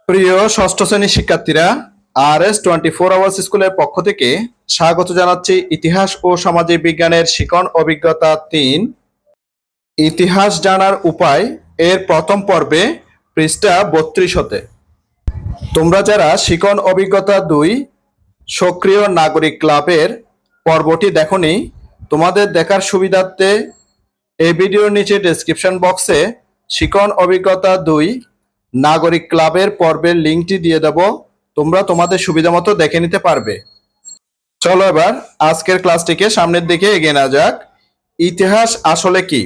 প্রিয় ষষ্ঠ শ্রেণীর শিক্ষার্থীরা, RS 24 আওয়ার্স স্কুলের পক্ষ থেকে স্বাগত জানাচ্ছি ইতিহাস ও সামাজিক বিজ্ঞানের শিখন অভিজ্ঞতা ৩ ইতিহাস জানার উপায় এর প্রথম পর্বে পৃষ্ঠা ৩২ হতে। তোমরা যারা শিখন অভিজ্ঞতা ২ সক্রিয় নাগরিক ক্লাবের পর্বটি দেখোনি, তোমাদের দেখার সুবিধার্থে এই ভিডিওর নিচে ডেসক্রিপশন বক্সে শিখন অভিজ্ঞতা ২ নাগরিক ক্লাবের পর্বের লিঙ্কটি দিয়ে দেব, তোমরা তোমাদের সুবিধা মতো দেখে নিতে পারবে। চলো এবার আজকের ক্লাসটিকে সামনের দিকে এগিয়ে নেওয়া যাক। ইতিহাস আসলে কি?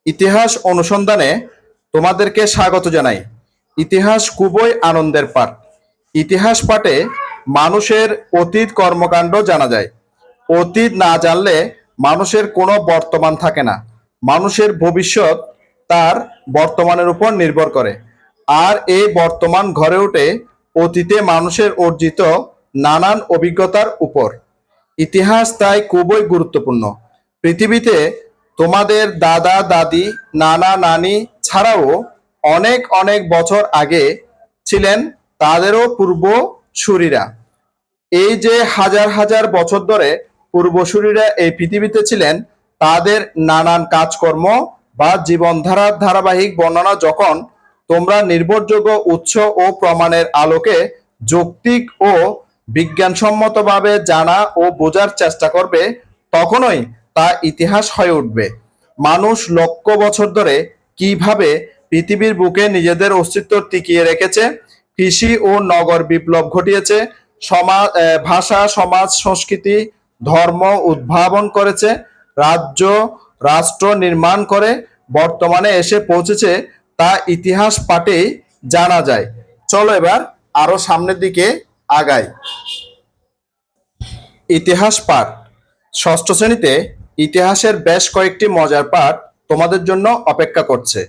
ইতিহাস অনুসন্ধানে তোমাদেরকে স্বাগত জানাই। ইতিহাস খুবই আনন্দের পাঠ। ইতিহাস পাঠে মানুষের অতীত কর্মকাণ্ড জানা যায়। অতীত না জানলে মানুষের কোনো বর্তমান থাকে না। মানুষের ভবিষ্যৎ তার বর্তমানের উপর নির্ভর করে, আর এই বর্তমান গড়ে ওঠে অতীতে মানুষের অর্জিত নানান অভিজ্ঞতার উপর। ইতিহাস তাই খুবই গুরুত্বপূর্ণ। পৃথিবীতে তোমাদের দাদা দাদি নানা নানি ছাড়াও অনেক অনেক বছর আগে ছিলেন তাদেরও পূর্বসূরীরা। এই যে হাজার হাজার বছর ধরে পূর্বসূরীরা এই পৃথিবীতে ছিলেন, তাদের নানান কাজকর্ম বা জীবনধারার ধারাবাহিক বর্ণনা যখন তোমরা নির্ভরযোগ্য উৎস ও প্রমাণের আলোকে যৌক্তিক ও বিজ্ঞানসম্মতভাবে জানা ও বোঝার চেষ্টা করবে, তখনই তা ইতিহাস হয়ে উঠবে। মানুষ লক্ষ বছর ধরে কিভাবে পৃথিবীর বুকে নিজেদের অস্তিত্ব টিকিয়ে রেখেছে, কৃষি ও নগর বিপ্লব ঘটিয়েছে, সমাজ ভাষা সমাজ সংস্কৃতি ধর্ম উদ্ভাবন করেছে, রাজ্য রাষ্ট্র নির্মাণ করে বর্তমানে এসে পৌঁছেছে, তা ইতিহাস পাঠেই জানা যায়। চলো এবার আরো সামনের দিকে আগাই। ইতিহাস পাঠ ষষ্ঠ শ্রেণীতে ইতিহাসের বেশ কয়েকটি মজার পাঠ তোমাদের জন্য অপেক্ষা করছে।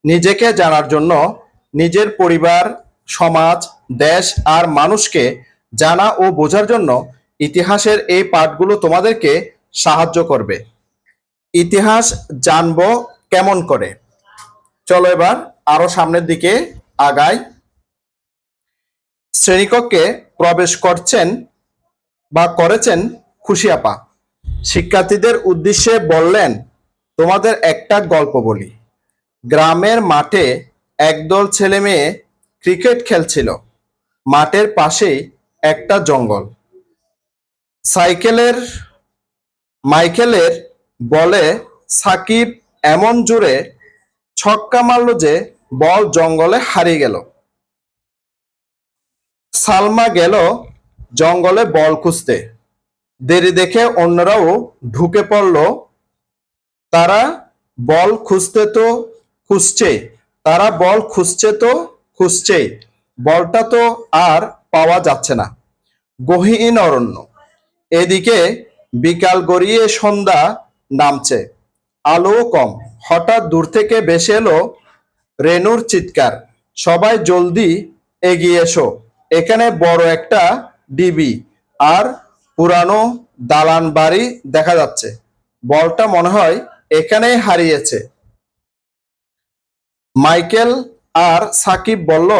নিজেকে জানার জন্য, নিজের পরিবার সমাজ দেশ আর মানুষকে জানা ও বোঝার জন্য ইতিহাসের এই পাঠগুলো তোমাদেরকে সাহায্য করবে। ইতিহাস জানবো কেমন করে? চলো এবার আরো সামনের দিকে আগাই। শ্রেণীকক্ষে প্রবেশ করেছেন খুশি আপা। শিক্ষার্থীদের উদ্দেশ্যে বললেন, তোমাদের একটা গল্প বলি। গ্রামের মাঠে একদল ছেলে মেয়ে ক্রিকেট খেলছিল। মাঠের পাশেই একটা জঙ্গল। মাইকেলের বলে সাকিব এমন জোরে ছক্কা মারল যে বল জঙ্গলে হারিয়ে গেল। সালমা গেল জঙ্গলে বল খুঁজতে। দেরি দেখে অন্যরাও ঢুকে পড়ল। তারা বল খুঁজছে, বলটা তো আর পাওয়া যাচ্ছে না। গহীন অরণ্য। এদিকে বিকাল গড়িয়ে সন্ধ্যা নামছে, আলো কম। হঠাৎ দূর থেকে ভেসে এলো রেনুর চিৎকার, সবাই জলদি এগিয়ে এসো, এখানে বড় একটা ডিবি আর পুরানো দালান বাড়ি দেখা যাচ্ছে। বলটা মনে হয় এখানেই হারিয়েছে। মাইকেল আর সাকিব বলল,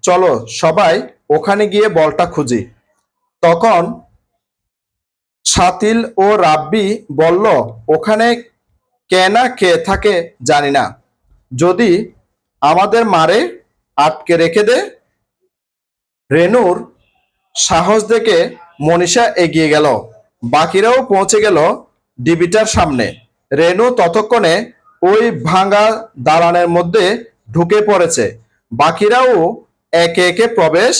চলো সবাই ওখানে গিয়ে বলটা খুঁজি। তখন শাতিল ও রাব্বি বলল, ওখানে কে না কে থাকে জানি না, যদি আমাদের মারে আটকে রেখে দে। রেনুর সাহস দেখে মনীষা এগিয়ে গেল। বাকিরাও পৌঁছে গেল ডিবিটার সামনে। রেনু ততক্ষণে ওই ভাঙা দালানের মধ্যে ঢুকে পড়েছে। বাকিরাও একে একে প্রবেশ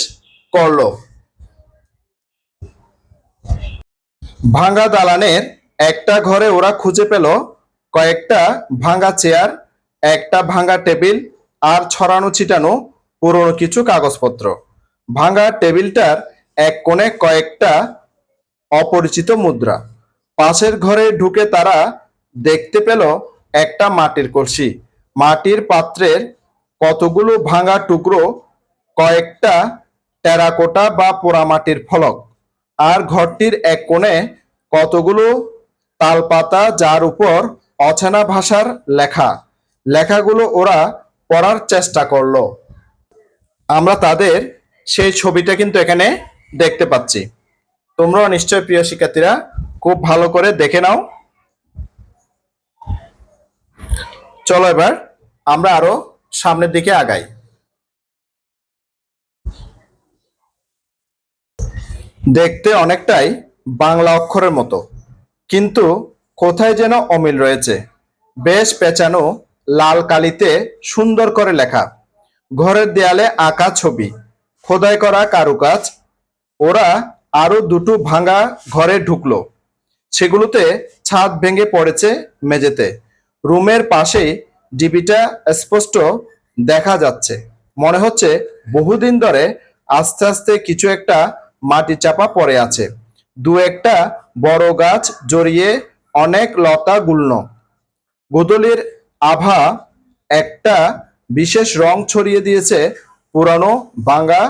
করলো। ভাঙা দালানের একটা ঘরে ওরা খুঁজে পেল কয়েকটা ভাঙা চেয়ার, একটা ভাঙা টেবিল আর ছড়ানো ছিটানো পুরনো কিছু কাগজপত্র। ভাঙা টেবিলটার এক কোণে কয়েকটা অপরিচিত মুদ্রা। পাশের ঘরে ঢুকে তারা দেখতে পেল একটা মাটির কলসি, মাটির পাত্রের কতগুলো ভাঙা টুকরো, কয়েকটা টেরাকোটা বা পোড়ামাটির ফলক, আর ঘরটির এক কোণে কতগুলো তালপাতা যার উপর অচেনা ভাষার লেখা। লেখাগুলো ওরা পড়ার চেষ্টা করলো। আমরা তাদের সেই ছবিটা কিন্তু এখানে দেখতে পাচ্ছি। তোমরাও নিশ্চয় প্রিয় শিক্ষার্থীরা খুব ভালো করে দেখে নাও। চলো এবার আমরা আরো সামনের দিকে আগাই। দেখতে অনেকটাই বাংলা অক্ষরের মতো, কিন্তু কোথায় যেন অমিল রয়েছে। বেশ পেঁচানো লাল কালিতে সুন্দর করে লেখা, ঘরের দেয়ালে আঁকা ছবি, খোদাই করা কারুকাজ। ওরা আরো দুটো ভাঙা ঘরে ঢুকলো, সেগুলোতে ছাদ ভেঙে পড়েছে মেঝেতে। রুমের পাশেই ডিবিটা স্পষ্ট দেখা যাচ্ছে। মনে হচ্ছে বহুদিন ধরে আস্তে আস্তে কিছু একটা মাটি চাপা পড়ে আছে। দু একটা বড় গাছ জড়িয়ে অনেক লতা গুল্ম। গোধূলির আভা একটা বিশেষ রং ছড়িয়ে দিয়েছে পুরানো ভাঙা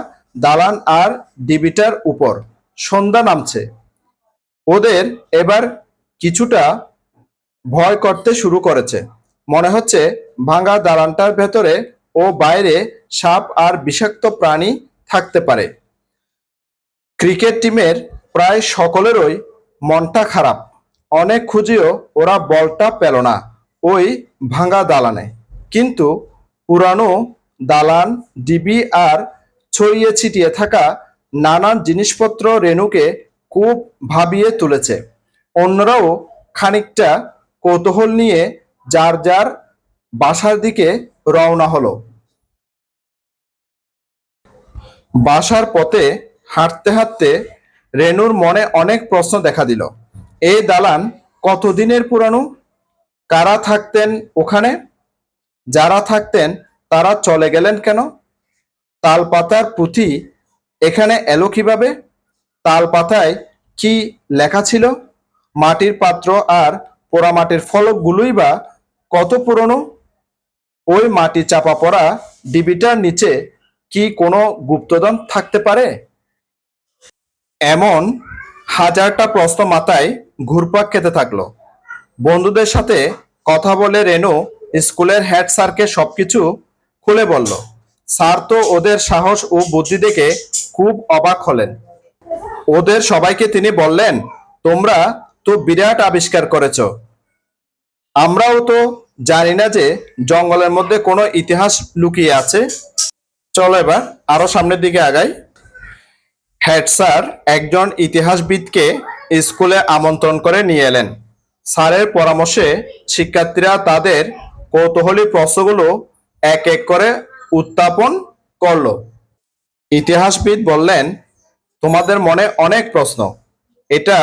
দালান আর ডিবিটার উপর। সন্ধ্যা নামছে। ওদের এবার কিছুটা ভয় করতে শুরু করেছে। মনে হচ্ছে ভাঙা দালানটার ভেতরে ও বাইরে সাপ আর বিষাক্ত প্রাণী থাকতে পারে। ক্রিকেট টিমের প্রায় সকলেরই মনটা খারাপ। অনেক খুঁজেও ওরা বলটা পেল না ওই ভাঙা দালানে। কিন্তু পুরানো দালান, ডিবি আর ছড়িয়ে ছিটিয়ে থাকা নানান জিনিসপত্র রেনুকে খুব ভাবিয়ে তুলেছে। অন্যরাও খানিকটা কৌতূহল নিয়ে যার যার বাসার দিকে রওনা হলো। বাসার পথে হাঁটতে হাঁটতে রেনুর মনে অনেক প্রশ্ন দেখা দিল। এই দালান কতদিনের পুরানো? কারা থাকতেন ওখানে? যারা থাকতেন তারা চলে গেলেন কেন? তালপাতার পুঁথি এখানে এলো কিভাবে? তালপাতায় কি লেখা ছিল? মাটির পাত্র আর পোড়ামাটির ফলকগুলোই বা কত পুরনো? ওই মাটি চাপা পড়া ডিবিটার নিচে কি কোনো গুপ্তধন থাকতে পারে? এমন হাজারটা প্রশ্ন মাথায় ঘুরপাক খেতে থাকলো। বন্ধুদের সাথে কথা বলে রেনু স্কুলের হেড স্যারকে সবকিছু খুলে বলল। স্যার তো ওদের সাহস ও বুদ্ধি দেখে খুব অবাক হলেন। ওদের সবাইকে তিনি বললেন, তোমরা তো বিরাট আবিষ্কার করেছো। আমরাও তো জানি না যে জঙ্গলের মধ্যে কোনো ইতিহাস লুকিয়ে আছে। চলো এবার আরো সামনের দিকে আগাই। হেড স্যার একজন ইতিহাসবিদকে স্কুলে আমন্ত্রণ করে নিয়ে এলেন। স্যারের পরামর্শে শিক্ষার্থীরা তাদের কৌতূহলী প্রশ্নগুলো এক এক করে উত্থাপন করলো। ইতিহাসবিদ বললেন, তোমাদের মনে অনেক প্রশ্ন। এটা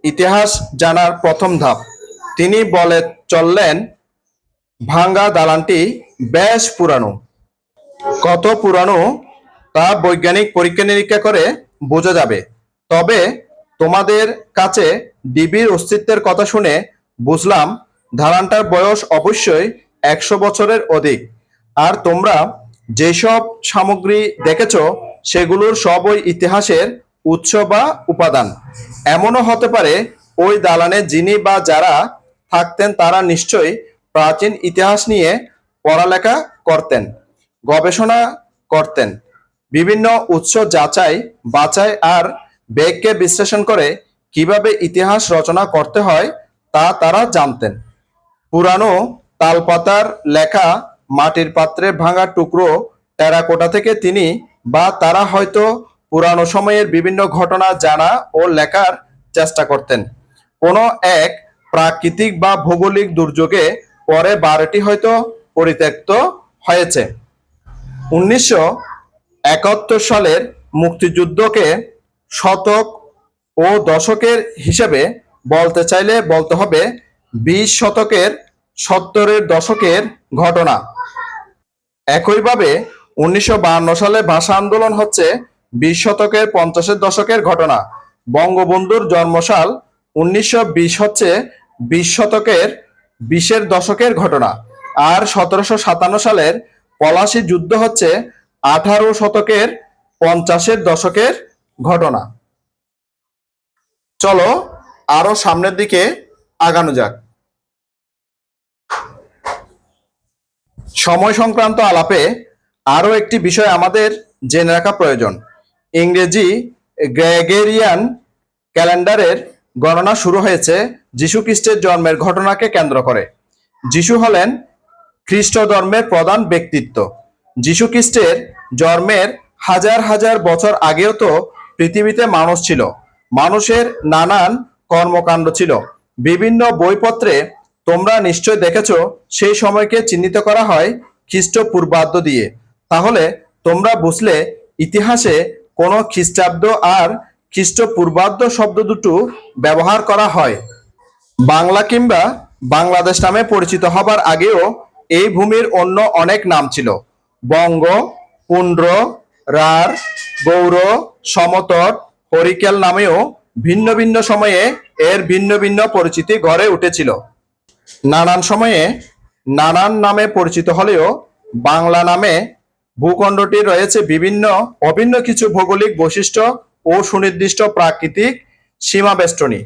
ইতিহাস জানার প্রথম ধাপ। তিনি বলে চললেন, ভাঙ্গা দালানটি বেশ পুরানো। কত পুরানো তা বৈজ্ঞানিক পরীক্ষা নিরীক্ষা করে বোঝা যাবে। তবে তোমাদের কাছে ডিবির অস্তিত্বের কথা শুনে বুঝলাম দালানটার বয়স অবশ্যই 100 বছরের অধিক। আর তোমরা যেসব সামগ্রী দেখেছো সেগুলোর সবই ইতিহাসের উৎস বা উপাদান। এমনও হতে পারে ওই দালানে যিনি বা যারা থাকতেন তারা নিশ্চয়ই প্রাচীন ইতিহাস নিয়ে পড়ালেখা করতেন, গবেষণা করতেন। বিভিন্ন উৎস যাচাই বাছাই আর বেগকে বিশ্লেষণ করে কিভাবে ইতিহাস রচনা করতে হয় তা তারা জানতেন। পুরানো তালপাতার লেখা, মাটির পাত্রে ভাঙা টুকরো টেরাকোটা থেকে তিনি বা তারা হয়তো পুরানো সময়ের বিভিন্ন ঘটনা জানা ও লেখার চেষ্টা করতেন। কোনো এক প্রাকৃতিক বা ভৌগোলিক দুর্যোগে পরে বাড়িটি হয়তো পরিত্যক্ত হয়েছে। 1971 সালের মুক্তিযুদ্ধকে শতক ও দশকের হিসেবে বলতে চাইলে বলতে হবে 20 শতকের 70-এর দশকের ঘটনা। একইভাবে 1952 সালে ভাষা আন্দোলন হচ্ছে 20 শতকের 50-এর দশকের ঘটনা। বঙ্গবন্ধুর জন্মসাল 1920 হচ্ছে 20 শতকের 20-এর দশকের ঘটনা। আর 1757 সালের পলাশী যুদ্ধ হচ্ছে 18 শতকের 50-এর দশকের ঘটনা। চলো আরো সামনের দিকে আগানো যাক। সময় সংক্রান্ত আলাপে আরো একটি বিষয় আমাদের জেনে রাখা প্রয়োজন। ইংরেজি গ্রেগরিয়ান ক্যালেন্ডারের গণনা শুরু হয়েছে যীশু খ্রিস্টের জন্মের ঘটনাকে কেন্দ্র করে। যীশু হলেন খ্রিস্ট ধর্মের প্রধান ব্যক্তিত্ব। যীশু খ্রিস্টের জন্মের হাজার হাজার বছর আগেও তো পৃথিবীতে মানুষ ছিল, মানুষের নানান কর্মকাণ্ড ছিল। বিভিন্ন বইপত্রে তোমরা নিশ্চয় দেখেছ সেই সময়কে চিহ্নিত করা হয় খ্রিস্টপূর্বাব্দ দিয়ে। তাহলে তোমরা বুঝলে ইতিহাসে কোনো খ্রিস্টাব্দ আর খ্রিস্টপূর্বাব্দ শব্দ দুটো ব্যবহার করা হয়। বাংলা কিংবা বাংলাদেশ নামে পরিচিত হবার আগেও এই ভূমির অন্য অনেক নাম ছিল। বঙ্গ, পুন্ড্র, রাঢ়, গৌড়, সমতট, হরিকেল নামেও ভিন্ন ভিন্ন সময়ে এর ভিন্ন ভিন্ন পরিচিতি গড়ে উঠেছিল। নানান সময়ে নানান নামে পরিচিত হলেও বাংলা নামে ভূখণ্ডটি রয়েছে বিভিন্ন অভিন্ন কিছু ভৌগোলিক বৈশিষ্ট্য ও সুনির্দিষ্ট প্রাকৃতিক সীমাবেষ্টনী।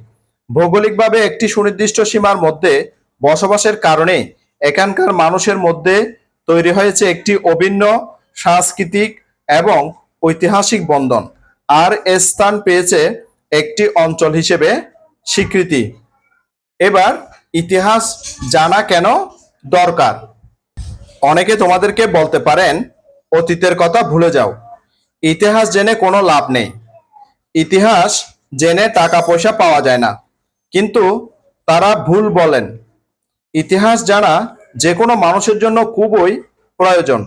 ভৌগোলিকভাবে একটি সুনির্দিষ্ট সীমার মধ্যে বসবাসের কারণে এখানকার মানুষের মধ্যে তৈরি হয়েছে একটি অভিন্ন সাংস্কৃতিক এবং ঐতিহাসিক বন্ধন, আর এ স্থান পেয়েছে একটি অঞ্চল হিসেবে স্বীকৃতি। এবার ইতিহাস জানা কেন দরকার? অনেকে তোমাদেরকে বলতে পারেন অতীতের কথা ভুলে যাও, ইতিহাস জেনে কোনো লাভ নেই, ইতিহাস জেনে টাকা পয়সা পাওয়া যায় না। কিন্তু তারা ভুল বলেন। ইতিহাস জানা যে কোনো মানুষের জন্য খুবই প্রয়োজন।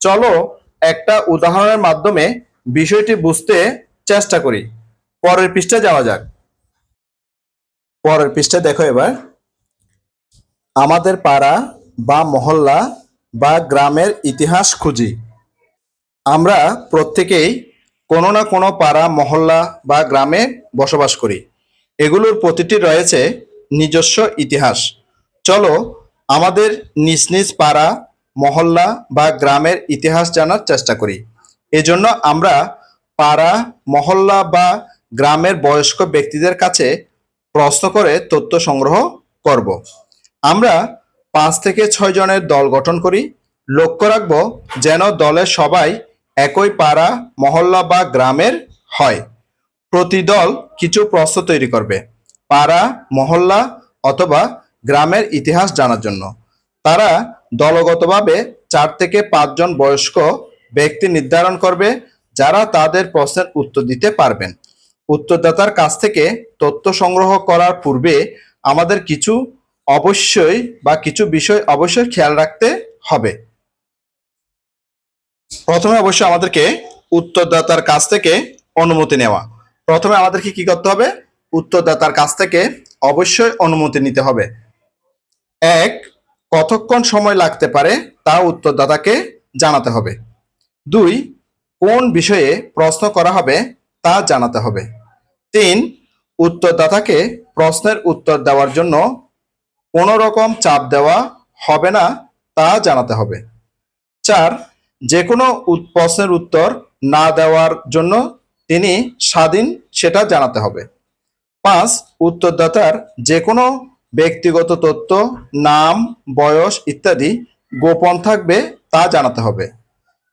চলো একটা উদাহরণের মাধ্যমে বিষয়টি বুঝতে চেষ্টা করি। পরের পৃষ্ঠায় যাওয়া যাক। পরের পৃষ্ঠায় দেখো এবার, আমাদের পাড়া বা মহল্লা বা গ্রামের ইতিহাস খুঁজি। আমরা প্রত্যেকেই কোনো না কোনো পাড়া, মহল্লা বা গ্রামে বসবাস করি। এগুলোর প্রতিটি রয়েছে নিজস্ব ইতিহাস। চলো আমাদের নিজ নিজ পাড়া, মহল্লা বা গ্রামের ইতিহাস জানার চেষ্টা করি। এজন্য আমরা পাড়া, মহল্লা বা গ্রামের বয়স্ক ব্যক্তিদের কাছে প্রশ্ন করে তথ্য সংগ্রহ করব। আমরা 5 থেকে 6 জনের দল গঠন করি। লক্ষ্য রাখব যেন দলের সবাই একই পাড়া, মহল্লা বা গ্রামের হয়। প্রতি দল কিছু প্রশ্ন তৈরি করবে পাড়া, মহল্লা অথবা গ্রামের ইতিহাস জানার জন্য। তারা দলগতভাবে 4 থেকে 5 জন বয়স্ক ব্যক্তি নির্ধারণ করবে যারা তাদের প্রশ্নের উত্তর দিতে পারবেন। উত্তরদাতার কাছ থেকে তথ্য সংগ্রহ করার পূর্বে আমাদের কিছু বিষয় অবশ্যই খেয়াল রাখতে হবে। প্রথমে অবশ্যই আমাদেরকে উত্তরদাতার কাছ থেকে অনুমতি নেওয়া। প্রথমে আমাদেরকে কি করতে হবে? উত্তরদাতার কাছ থেকে অবশ্যই অনুমতি নিতে হবে। 1, কতক্ষণ সময় লাগতে পারে তা উত্তরদাতাকে জানাতে হবে। 2, কোন বিষয়ে প্রশ্ন করা হবে তা জানাতে হবে। 3, উত্তরদাতাকে প্রশ্নের উত্তর দেওয়ার জন্য কোনো রকম চাপ দেওয়া হবে না তা জানাতে হবে। 4, যে কোনো প্রশ্নের উত্তর না দেওয়ার জন্য তিনি স্বাধীন সেটা জানাতে হবে। 5, উত্তরদাতার যে কোনো ব্যক্তিগত তথ্য, নাম, বয়স ইত্যাদি গোপন থাকবে তা জানাতে হবে।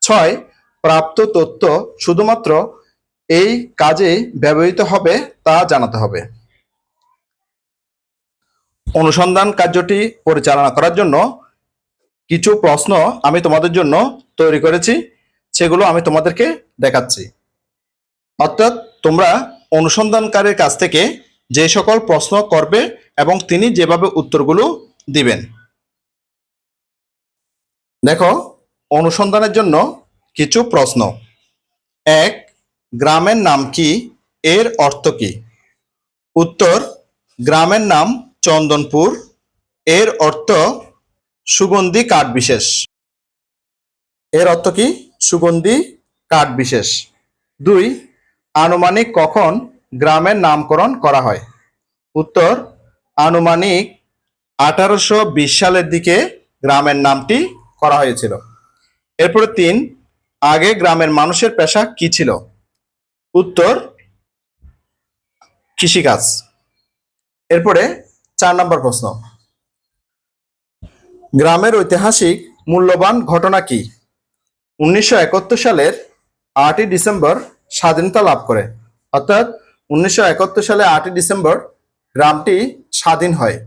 6, প্রাপ্ত তথ্য শুধুমাত্র এই কাজে ব্যবহৃত হবে তা জানাতে হবে। অনুসন্ধান কার্যটি পরিচালনা করার জন্য কিছু প্রশ্ন আমি তোমাদের জন্য তৈরি করেছি, সেগুলো আমি তোমাদেরকে দেখাচ্ছি। অর্থাৎ তোমরা অনুসন্ধানকারীর কাছ থেকে যে সকল প্রশ্ন করবে এবং তিনি যেভাবে উত্তরগুলো দিবেন। দেখো, অনুসন্ধানের জন্য কিছু প্রশ্ন। 1, গ্রামের নাম কি? এর অর্থ কি? উত্তর, গ্রামের নাম চন্দনপুর, এর অর্থ সুগন্ধি কাঠ বিশেষ। এর অর্থ কি? সুগন্ধি কাঠ বিশেষ। 2, আনুমানিক কখন গ্রামের নামকরণ করা হয়? উত্তর, আনুমানিক 1820 সালের দিকে গ্রামের নামটি করা হয়েছিল। এরপরে 3, আগে গ্রামের মানুষের পেশা কি ছিল? উত্তর, কৃষিকাজ। এরপরে 4 নম্বর প্রশ্ন, গ্রামের ঐতিহাসিক মূল্যবান ঘটনা কি? 1971 সালের 8ই ডিসেম্বর স্বাধীনতা লাভ করে। অর্থাৎ 1971 সালে 8ই ডিসেম্বর গ্রামটি স্বাধীন হয়।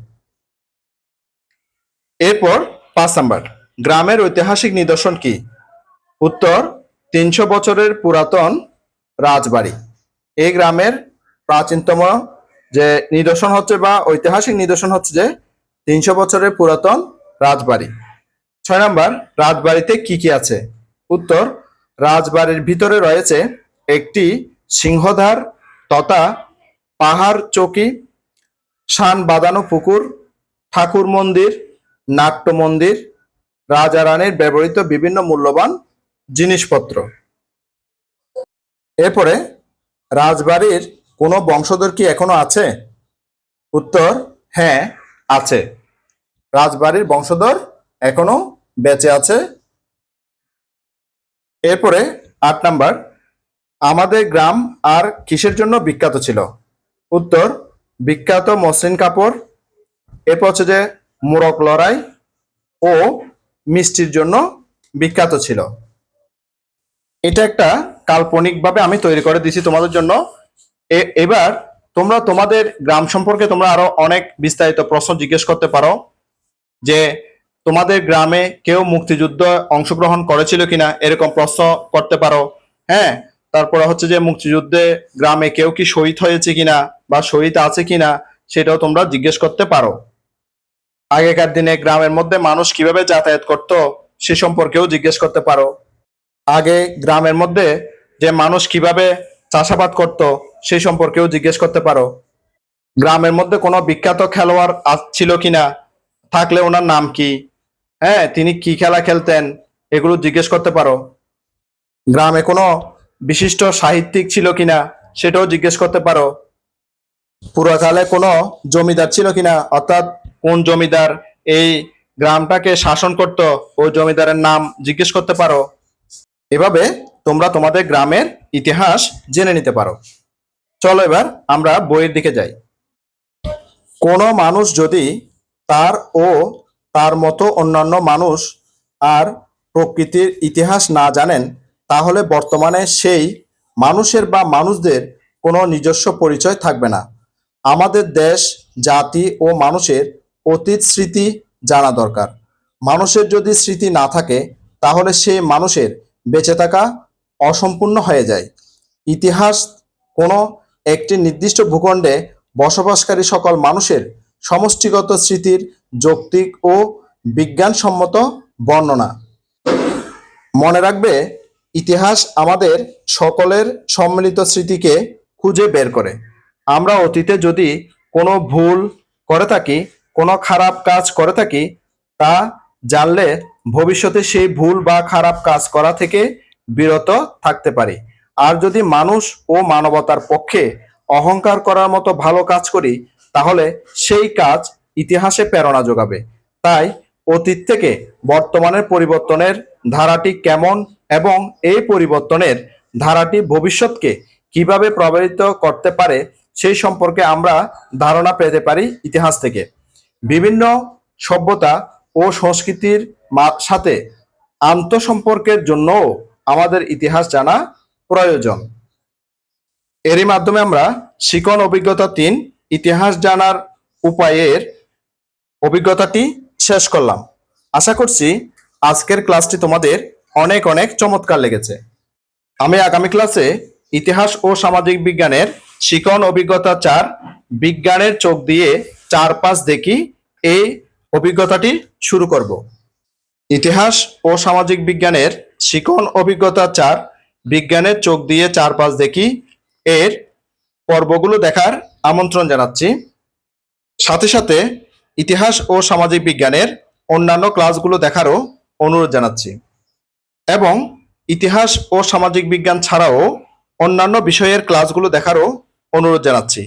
এরপর 5 নাম্বার, গ্রামের ঐতিহাসিক নিদর্শন কি? উত্তর 300 বছরের পুরাতন রাজবাড়ি। এই গ্রামের প্রাচীনতম যে নিদর্শন হচ্ছে বা ঐতিহাসিক নিদর্শন হচ্ছে যে 300 বছরের পুরাতন রাজবাড়ি। 6 নাম্বার, রাজবাড়িতে কি কি আছে? উত্তর রাজবাড়ির ভিতরে রয়েছে একটি সিংহদ্বার তথা পাহাড় চৌকি, শান বাঁধানো পুকুর, ঠাকুর মন্দির, নাট্য মন্দির, রাজা রানীর ব্যবহৃত বিভিন্ন মূল্যবান জিনিসপত্র। এরপরে রাজবাড়ির কোনো বংশধর কি এখনো আছে? উত্তর হ্যাঁ আছে, রাজবাড়ির বংশধর এখনো বেঁচে আছে। এরপরে 8 নাম্বার, আমাদের গ্রাম আর কিসের জন্য বিখ্যাত ছিল? উত্তর বিখ্যাত মসৃণ কাপড়, এরপর হচ্ছে যে মোরগ লড়াই ও মিষ্টির জন্য বিখ্যাত ছিল। এটা একটা কাল্পনিকভাবে আমি তৈরি করে দিয়েছি তোমাদের জন্য। এবার তোমরা তোমাদের গ্রাম সম্পর্কে তোমরা আরো অনেক বিস্তারিত প্রশ্ন জিজ্ঞেস করতে পারো, যে তোমাদের গ্রামে কেউ মুক্তিযুদ্ধ অংশগ্রহণ করেছিল কিনা এরকম প্রশ্ন করতে পারো। হ্যাঁ, তারপরে হচ্ছে যে মুক্তিযুদ্ধে গ্রামে কেউ কি শহীদ হয়েছে কিনা বা শহীদ আছে কিনা সেটাও তোমরা জিজ্ঞেস করতে পারো। আগেকার দিনে গ্রামের মধ্যে মানুষ কিভাবে যাতায়াত করত সে সম্পর্কেও জিজ্ঞেস করতে পারো। আগে গ্রামের মধ্যে যে মানুষ কিভাবে চাষাবাদ করত সেই সম্পর্কেও জিজ্ঞেস করতে পারো। গ্রামের মধ্যে কোনো বিখ্যাত খেলোয়াড় ছিল কিনা, থাকলে ওনার নাম কি, হ্যাঁ তিনি কি খেলা খেলতেন, এগুলো জিজ্ঞেস করতে পারো। গ্রামে কোনো বিশিষ্ট সাহিত্যিক ছিল কিনা সেটাও জিজ্ঞেস করতে পারো। পুরাকালে কোনো জমিদার ছিল কিনা, অর্থাৎ কোন জমিদার এই গ্রামটাকে শাসন করত ওই জমিদারের নাম জিজ্ঞেস করতে পারো। এভাবে তোমরা তোমাদের গ্রামের ইতিহাস জেনে নিতে পারো। চলো এবার আমরা বইয়ের দিকে যাই। কোনো মানুষ যদি তার ও তার মতো অন্যান্য মানুষ আর প্রকৃতির ইতিহাস না জানেন, তাহলে বর্তমানে সেই মানুষের বা মানুষদের কোনো নিজস্ব পরিচয় থাকবে না। আমাদের দেশ, জাতি ও মানুষের অতীত স্মৃতি জানা দরকার। মানুষের যদি স্মৃতি না থাকে তাহলে সেই মানুষের বেঁচে থাকা অসম্পূর্ণ হয়ে যায়। ইতিহাস কোনো একটি নির্দিষ্ট ভূখণ্ডে বসবাসকারী সকল মানুষের সমষ্টিগত স্মৃতির যৌক্তিক ও বিজ্ঞানসম্মত বর্ণনা। মনে রাখবে, ইতিহাস আমাদের সকলের সম্মিলিত স্মৃতিকে খুঁজে বের করে। আমরা অতীতে যদি কোনো ভুল করে থাকি, কোনো খারাপ কাজ করে থাকি, তা জানলে ভবিষ্যতে সেই ভুল বা খারাপ কাজ করা থেকে বিরত থাকতে পারি। আর যদি মানুষ ও মানবতার পক্ষে অহংকার করার মতো ভালো কাজ করি, তাহলে সেই কাজ ইতিহাসে প্রেরণা যোগাবে। তাই অতীত থেকে বর্তমানের পরিবর্তনের ধারাটি কেমন এবং এই পরিবর্তনের ধারাটি ভবিষ্যৎকে কিভাবে প্রভাবিত করতে পারে সেই সম্পর্কে আমরা ধারণা পেতে পারি ইতিহাস থেকে। বিভিন্ন সভ্যতা ও সংস্কৃতির সাথে আন্তঃসম্পর্কের জন্যও আমাদের ইতিহাস জানা প্রয়োজন। এরই মাধ্যমে আমরা শিকন অভিজ্ঞতা 3 ইতিহাস জানার উপায়ের অভিজ্ঞতাটি শেষ করলাম। আশা করছি আজকের ক্লাসটি তোমাদের অনেক অনেক চমৎকার লেগেছে। আমি আগামী ক্লাসে ইতিহাস ও সামাজিক বিজ্ঞানের শিকন অভিজ্ঞতা 4 বিজ্ঞানের চোখ দিয়ে 4-5 দেখি এই অভিজ্ঞতাটি শুরু করব। ইতিহাস ও সামাজিক বিজ্ঞানের শিকন অভিজ্ঞতা 4 বিজ্ঞানের চোখ দিয়ে 4-5 দেখি এর পর্বগুলো দেখার আমন্ত্রণ জানাচ্ছি। সাথে সাথে ইতিহাস ও সামাজিক বিজ্ঞানের অন্যান্য ক্লাসগুলো দেখারও অনুরোধ জানাচ্ছি এবং ইতিহাস ও সামাজিক বিজ্ঞান ছাড়াও অন্যান্য বিষয়ের ক্লাসগুলো দেখারও অনুরোধ জানাচ্ছি।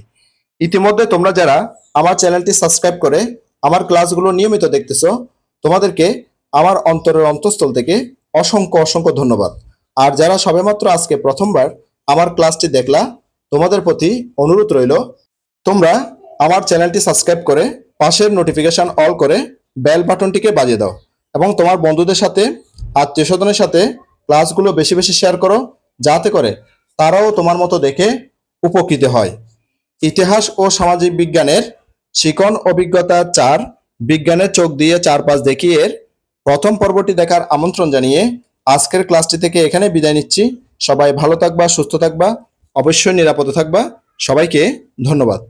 ইতিমধ্যে তোমরা যারা আমার চ্যানেলটি সাবস্ক্রাইব করে আমার ক্লাসগুলো নিয়মিত দেখতেছো, তোমাদেরকে আমার অন্তরের অন্তঃস্থল থেকে অসংখ্য অসংখ্য ধন্যবাদ। আর যারা সবেমাত্র আজকে প্রথমবার আমার ক্লাসটি দেখলা, তোমাদের প্রতি অনুরোধ রইল তোমরা আমার চ্যানেলটি সাবস্ক্রাইব করে পাশের নোটিফিকেশন অল করে বেল বাটনটিকে বাজিয়ে দাও এবং তোমার বন্ধুদের সাথে, আত্মীয় স্বজনের সাথে ক্লাসগুলো বেশি বেশি শেয়ার করো, যাতে করে তারাও তোমার মতো দেখে উপকৃত হয়। ইতিহাস ও সামাজিক বিজ্ঞানের শিকন অভিজ্ঞতা 4, বিজ্ঞানের চোখ দিয়ে চারপাশ দেখিয়ে এর প্রথম পর্বটি দেখার আমন্ত্রণ জানিয়ে আজকের ক্লাসটি থেকে এখানে বিদায় নিচ্ছি। সবাই ভালো থাকবা, সুস্থ থাকবা, অবশ্যই নিরাপদে থাকবা। সবাইকে ধন্যবাদ।